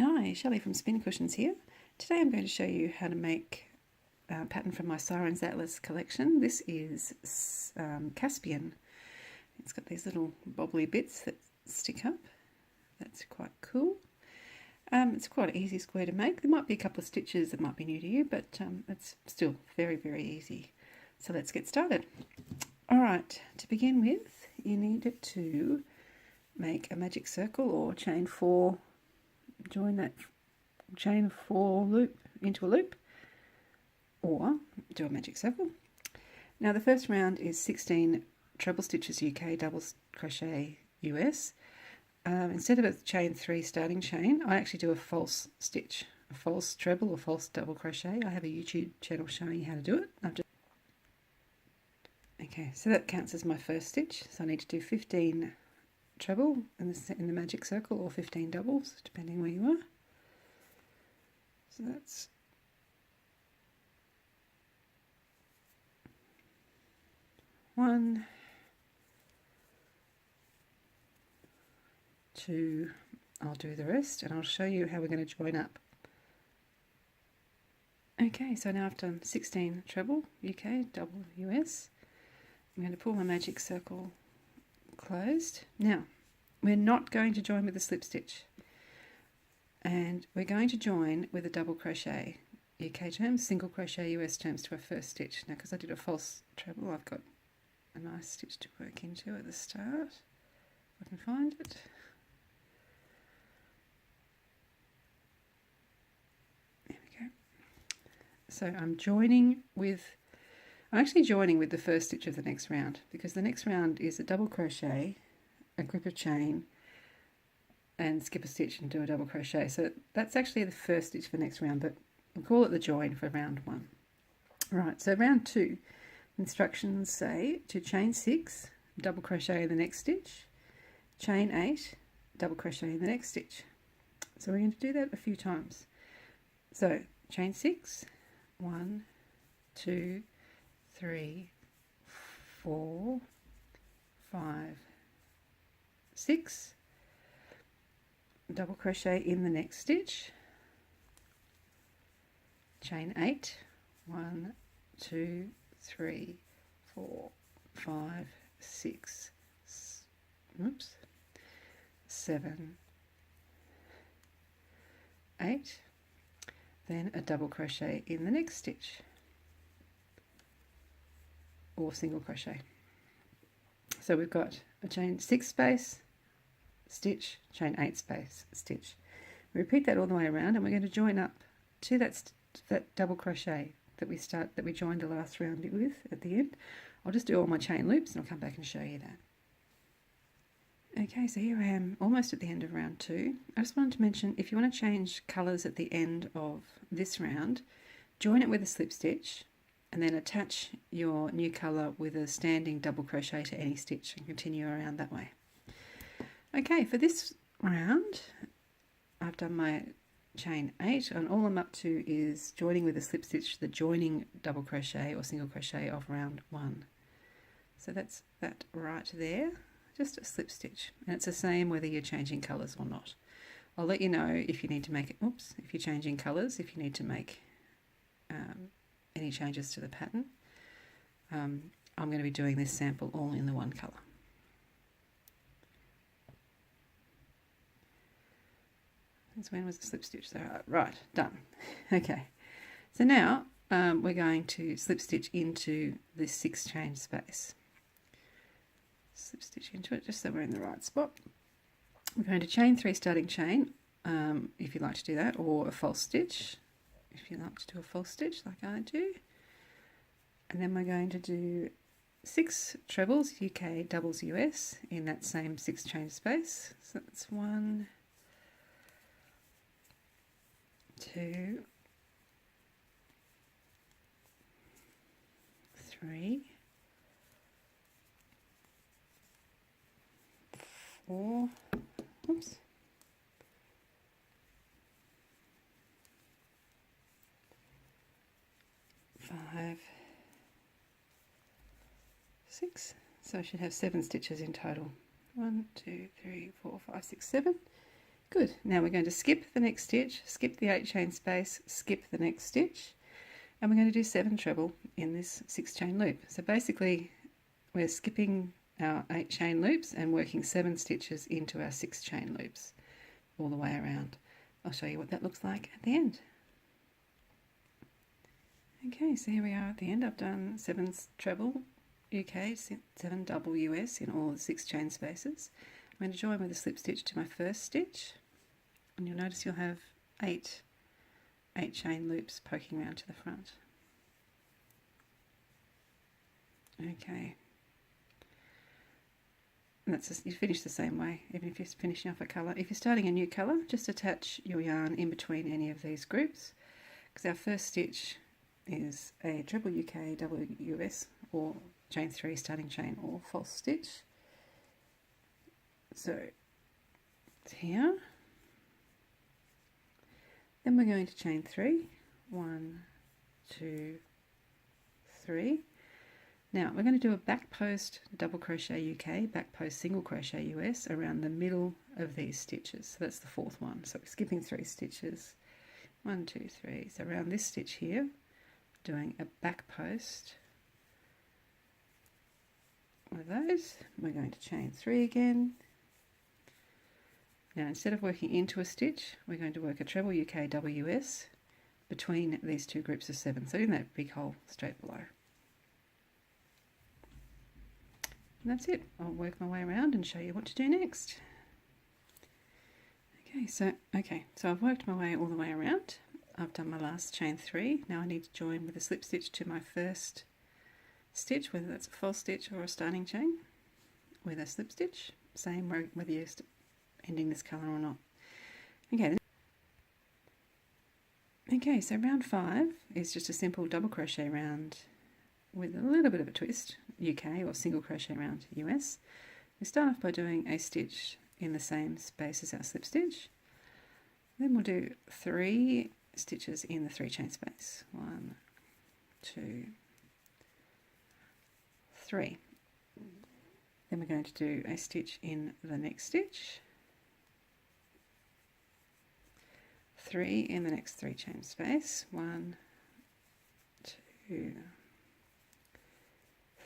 Hi, Shelley from Spin Cushions here. Today I'm going to show you how to make a pattern from my Siren's Atlas collection. This is Caspian. It's got these little bobbly bits that stick up. That's quite cool. It's quite an easy square to make. There might be a couple of stitches that might be new to you, but it's still very, very easy. So let's get started. Alright, to begin with, you need to make a magic circle or chain 4. Join that chain of 4 loop into a loop, or do a magic circle. Now the first round is 16 treble stitches UK, double crochet US. Instead of a chain 3 starting chain, I actually do a false stitch, a false treble or false double crochet. I have a YouTube channel showing you how to do it. Okay, so that counts as my first stitch. So I need to do 15 treble in the magic circle, or 15 doubles depending where you are. So that's 1, 2, I'll do the rest and I'll show you how we're going to join up. Okay, so now I've done 16 treble UK, double US. I'm going to pull my magic circle closed. Now we're not going to join with a slip stitch, and we're going to join with a double crochet UK terms, single crochet US terms to our first stitch. Now because I did a false treble, I've got a nice stitch to work into at the start, if I can find it. There we go. So I'm actually joining with the first stitch of the next round, because the next round is a double crochet, a grip of chain, and skip a stitch and do a double crochet. So that's actually the first stitch for the next round, but we'll call it the join for round 1. Right, so round 2, instructions say to chain 6, double crochet in the next stitch, chain 8, double crochet in the next stitch. So we're going to do that a few times. So chain 6, 1, 2, 3, 4, 5, 6, double crochet in the next stitch, chain 8, 1, 2, 3, 4, 5, 6, 7, 8, then a double crochet in the next stitch, or single crochet. So we've got a chain 6 space, stitch, chain 8 space, stitch. We repeat that all the way around, and we're going to join up to that double crochet that we joined the last round with at the end. I'll just do all my chain loops and I'll come back and show you that. Okay, so here I am almost at the end of round 2. I just wanted to mention, if you want to change colours at the end of this round, join it with a slip stitch and then attach your new colour with a standing double crochet to any stitch and continue around that way. Okay, for this round I've done my chain 8, and all I'm up to is joining with a slip stitch the joining double crochet or single crochet of round 1. So that's that right there, just a slip stitch, and it's the same whether you're changing colours or not. I'll let you know if you need to make it, if you're changing colours, if you need to make any changes to the pattern. I'm going to be doing this sample all in the one colour. So when was the slip stitch? So right, done. Okay, so now we're going to slip stitch into this 6 chain space. Slip stitch into it just so we're in the right spot. We're going to chain 3 starting chain, if you like to do that, or a false stitch if you like to do a false stitch like I do. And then we're going to do 6 trebles UK, doubles US in that same 6 chain space. So that's 1, 2, 3, 4, 5, 6. So I should have 7 stitches in total. 1, 2, 3, 4, 5, 6, 7. Good. Now we're going to skip the next stitch, skip the 8 chain space, skip the next stitch, and we're going to do 7 treble in this 6 chain loop. So basically we're skipping our 8 chain loops and working 7 stitches into our 6 chain loops all the way around. I'll show you what that looks like at the end. Okay, so here we are at the end. I've done 7 treble UK, 7 double US in all the 6 chain spaces. I'm going to join with a slip stitch to my first stitch, and you'll notice you'll have 8 chain loops poking around to the front. Okay, and that's just, you finish the same way, even if you're finishing off a colour. If you're starting a new colour, just attach your yarn in between any of these groups, because our first stitch is a treble UK, double US, or chain 3 starting chain, or false stitch. So it's here. Then we're going to chain 3, 1, 2, 3. Now we're going to do a back post double crochet UK, back post single crochet US around the middle of these stitches. So that's the 4th one. So we're skipping 3 stitches. 1, 2, 3. So around this stitch here, doing a back post with those. We're going to chain 3 again. Now instead of working into a stitch, we're going to work a treble UK double US between these 2 groups of 7, so in that big hole straight below. And that's it. I'll work my way around and show you what to do next. Okay, so I've worked my way all the way around. I've done my last chain 3. Now I need to join with a slip stitch to my first stitch, whether that's a false stitch or a starting chain, with a slip stitch, same whether you're ending this colour or not. Okay, so round 5 is just a simple double crochet round with a little bit of a twist, UK, or single crochet round, US. We start off by doing a stitch in the same space as our slip stitch. Then we'll do 3 stitches in the 3 chain space. 1, 2, 3. Then we're going to do a stitch in the next stitch, 3 in the next 3 chain space. 1, 2,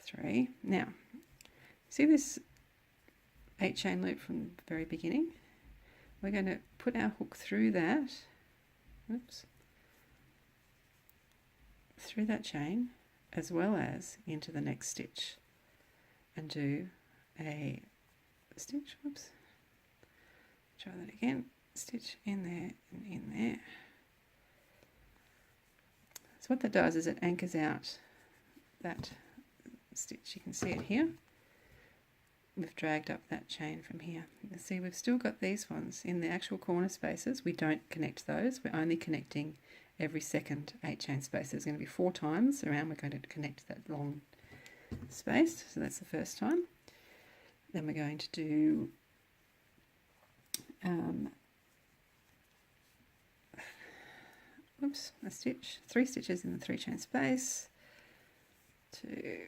3. Now, see this 8 chain loop from the very beginning? We're going to put our hook through that, through that chain, as well as into the next stitch, and do a stitch, try that again, stitch in there and in there. So what that does is it anchors out that stitch. You can see it here. We've dragged up that chain from here. You can see we've still got these ones in the actual corner spaces. We don't connect those. We're only connecting every second 8 chain space. There's going to be 4 times around we're going to connect that long space. So that's the first time. Then we're going to do a stitch, 3 stitches in the 3 chain space, 2,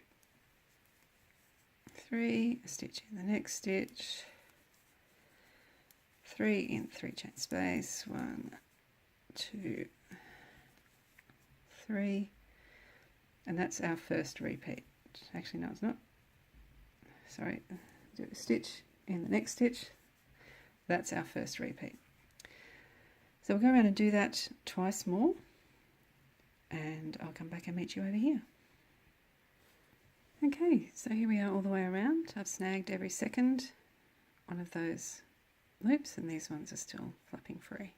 3, a stitch in the next stitch, 3 in 3 chain space, 1, 2, 3, and that's our first repeat. Actually, no, it's not. Sorry, do a stitch in the next stitch. That's our first repeat. So we'll go around and do that twice more, and I'll come back and meet you over here. Okay, so here we are all the way around. I've snagged every second one of those loops, and these ones are still flapping free.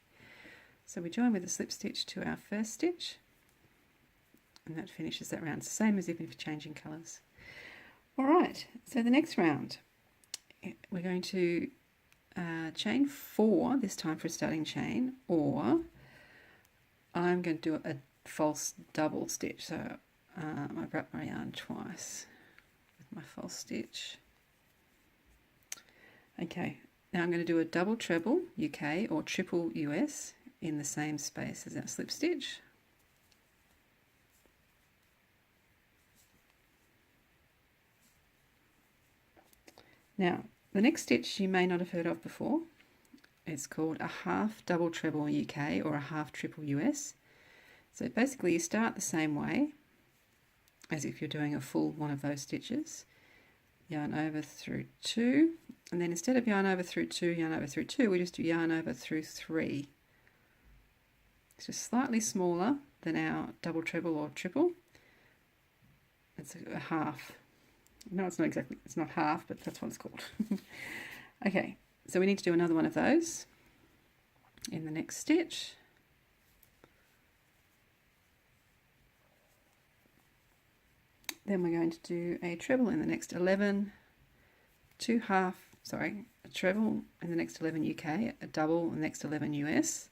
So we join with a slip stitch to our first stitch, and that finishes that round. It's the same as if you're changing colours. Alright, so the next round, we're going to chain 4 this time for a starting chain, or I'm going to do a false double stitch. So I've wrapped my yarn twice with my false stitch. Okay, now I'm going to do a double treble UK or triple US in the same space as our slip stitch. Now, the next stitch you may not have heard of before. It's called a half double treble UK or a half triple US. So basically you start the same way as if you're doing a full one of those stitches. Yarn over through 2, and then instead of yarn over through 2, yarn over through 2, we just do yarn over through 3. It's just slightly smaller than our double treble or triple. It's a half. No, it's not exactly, it's not half, but that's what it's called. Okay, so we need to do another one of those in the next stitch. Then we're going to do a treble in the next 11, a treble in the next 11 UK, a double in the next 11 US.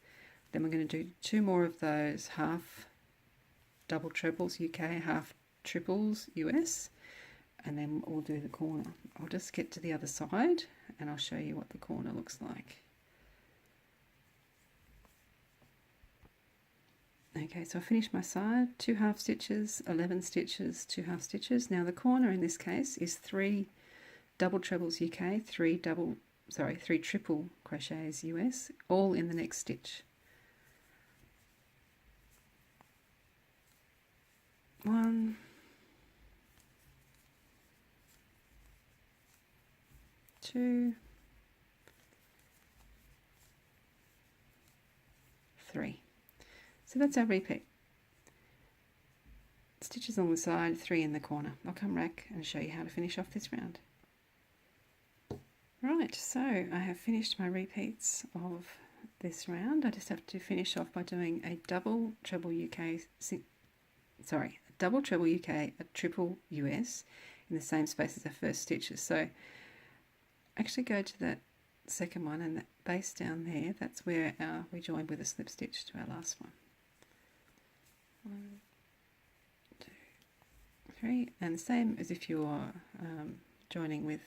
Then we're going to do 2 more of those half double trebles UK, half triples US, and then we'll do the corner. I'll just get to the other side and I'll show you what the corner looks like. Okay, so I finished my side, 2 half stitches, 11 stitches, 2 half stitches. Now the corner in this case is 3 double trebles UK, 3 triple crochets US, all in the next stitch. 1, 2, 3. So that's our repeat. Stitches on the side, 3 in the corner. I'll come back and show you how to finish off this round. Right, so I have finished my repeats of this round. I just have to finish off by doing a double treble UK, a triple US in the same space as our first stitches. So actually go to that second one, and that base down there, that's where we join with a slip stitch to our last one. 1, 2, 3, and same as if you're joining with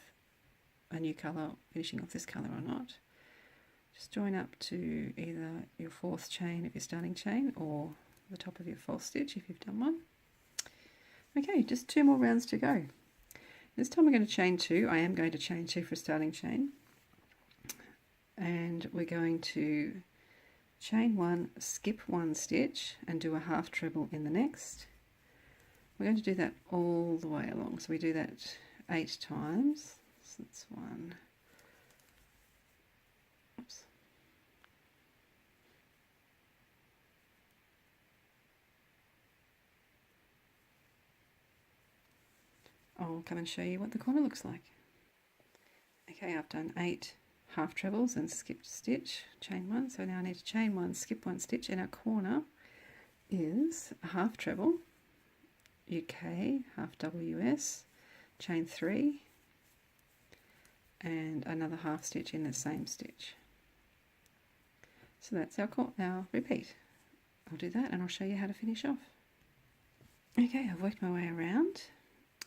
a new colour, finishing off this colour or not. Just join up to either your 4th chain if you're starting chain, or the top of your false stitch if you've done one. Okay, just 2 more rounds to go. This time we're going to chain 2. I am going to chain 2 for a starting chain, and we're going to chain 1, skip 1 stitch and do a half treble in the next. We're going to do that all the way along, so we do that 8 times. So that's 1, oops, I'll come and show you what the corner looks like. Okay, I've done 8 half trebles and skipped a stitch, chain 1, so now I need to chain 1, skip 1 stitch, and our corner is a half treble UK, half double US, chain 3, and another half stitch in the same stitch. So that's our repeat. I'll do that and I'll show you how to finish off. Okay, I've worked my way around.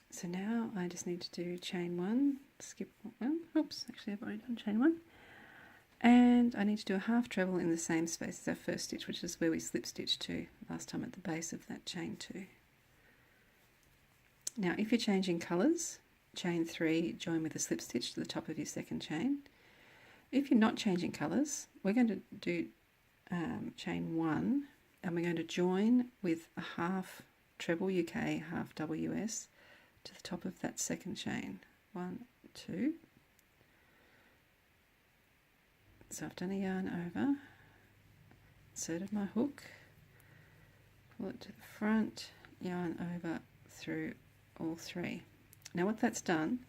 So now I just need to do chain 1, skip 1, oops, actually I've already done chain 1, and I need to do a half treble in the same space as our first stitch, which is where we slip stitched to last time at the base of that chain 2. Now if you're changing colours, chain 3, join with a slip stitch to the top of your second chain. If you're not changing colours, we're going to do chain 1, and we're going to join with a half treble UK, half double US to the top of that second chain. 1, 2. So I've done a yarn over, inserted my hook, pull it to the front, yarn over through all 3. Now what that's done,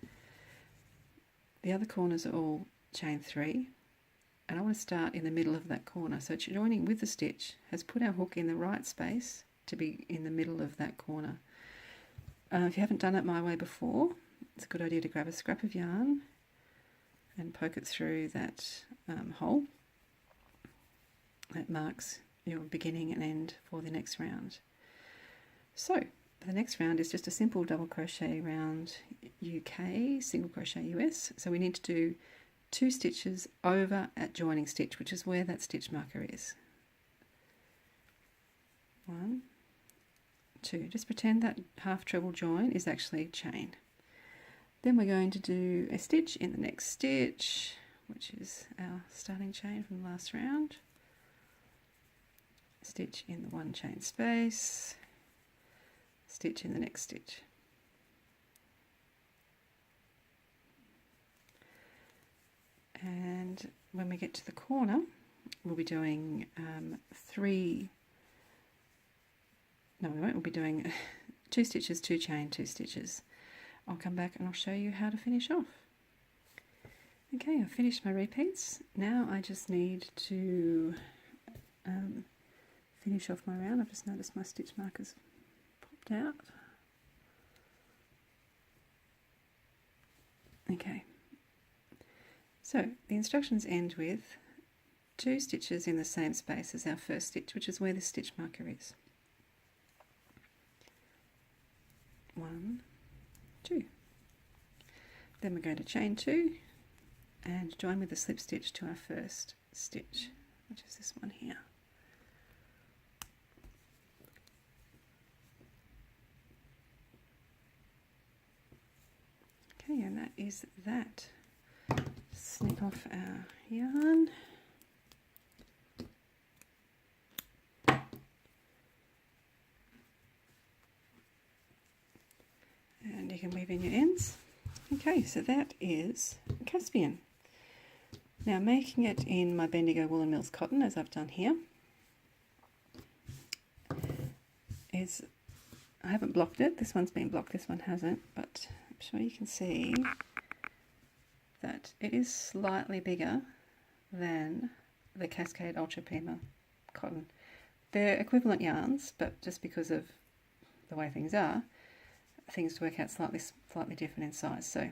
the other corners are all chain 3, and I want to start in the middle of that corner. So joining with the stitch has put our hook in the right space to be in the middle of that corner. If you haven't done it my way before, it's a good idea to grab a scrap of yarn and poke it through that hole that marks your beginning and end for the next round. So the next round is just a simple double crochet round UK, single crochet US. So we need to do 2 stitches over at joining stitch, which is where that stitch marker is. 1, 2. Just pretend that half treble join is actually chain. Then we're going to do a stitch in the next stitch, which is our starting chain from the last round. Stitch in the one chain space, stitch in the next stitch. And when we get to the corner, we'll be doing we'll be doing 2 stitches, 2 chain, 2 stitches. I'll come back and I'll show you how to finish off. Okay, I've finished my repeats. Now I just need to finish off my round. I've just noticed my stitch markers popped out. Okay, so the instructions end with 2 stitches in the same space as our first stitch, which is where the stitch marker is. 1, 2. Then we're going to chain 2 and join with a slip stitch to our first stitch, which is this one here. Okay, and that is that. Snip off our yarn. And you can weave in your ends. Okay, so that is Caspian. Now making it in my Bendigo Woolen Mills cotton, as I've done here, is, I haven't blocked it, this one's been blocked, this one hasn't, but I'm sure you can see that it is slightly bigger than the Cascade Ultra Pima cotton. They're equivalent yarns, but just because of the way things are, things work out slightly different in size. So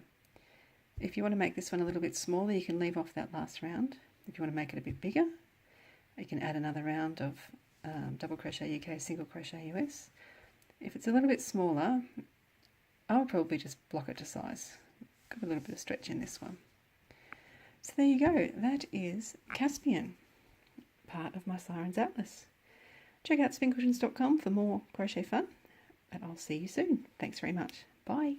if you want to make this one a little bit smaller, you can leave off that last round. If you want to make it a bit bigger, you can add another round of double crochet UK, single crochet US. If it's a little bit smaller, I would probably just block it to size. Got a little bit of stretch in this one. So there you go. That is Caspian, part of my Siren's Atlas. Check out spincushions.com for more crochet fun, and I'll see you soon. Thanks very much. Bye.